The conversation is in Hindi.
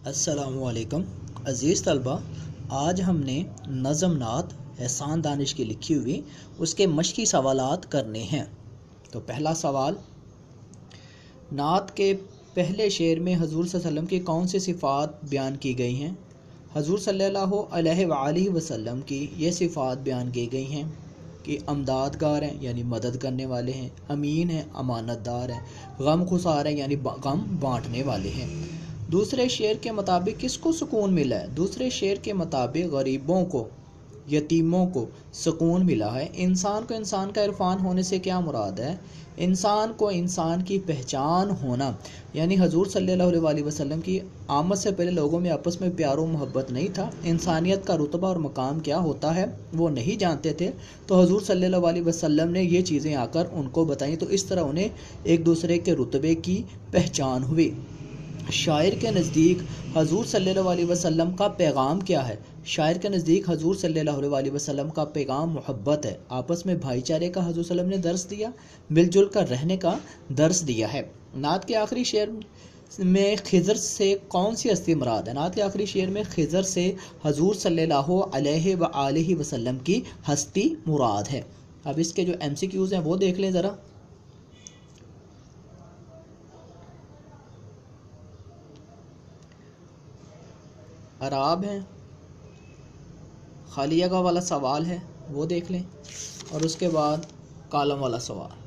अस्सलामुअलैकुम अज़ीज़ तलबा, आज हमने नज़म नात एहसान दानिश की लिखी हुई उसके मशक़ी सवालात करने हैं। तो पहला सवाल, नात के पहले शेर में हजूर सल्लल्लाहु अलैहि वसल्लम की कौन सी सिफ़ात बयान की गई हैं? हजूर सल्लल्लाहु अलैहि वसल्लम की ये सिफ़ात बयान की गई हैं कि अमदादगार हैं यानी मदद करने वाले हैं, अमीन हैं अमानतदार हैं, गम खुसार हैं यानी गम बांटने वाले हैं। दूसरे शेर के मुताबिक किसको सुकून मिला है? दूसरे शेर के मुताबिक गरीबों को, यतीमों को सुकून मिला है। इंसान को इंसान का इरफान होने से क्या मुराद है? इंसान को इंसान की पहचान होना, यानी हजूर सल्लल्लाहु अलैहि वसल्लम की आमद से पहले लोगों में आपस में प्यार और मोहब्बत नहीं था। इंसानियत का रुतबा और मकाम क्या होता है वो नहीं जानते थे। तो हजूर सल्लल्लाहु अलैहि वसल्लम ने ये चीज़ें आकर उनको बताई, तो इस तरह उन्हें एक दूसरे के रुतबे की पहचान हुई। शायर के नज़दीक हजूर सल्लल्लाहु अलैहि वसल्लम का पैगाम क्या है? शायर के नज़दीक हजूर सल्लल्लाहु अलैहि वसल्लम का पैगाम मोहब्बत है। आपस में भाईचारे का हजूर सल्लम ने दर्स दिया, मिलजुल कर रहने का दर्स दिया है। नात के आखिरी शेर में खिज़र से कौन सी हस्ती मुराद है? नात के आखिरी शेर में खिज़र से हजूर सल्लल्लाहु अलैहि वसल्लम की हस्ती मुराद है। अब इसके जो MCQs हैं वो देख लें ज़रा। अराब है, खाली जगह वाला सवाल है वो देख लें, और उसके बाद कॉलम वाला सवाल।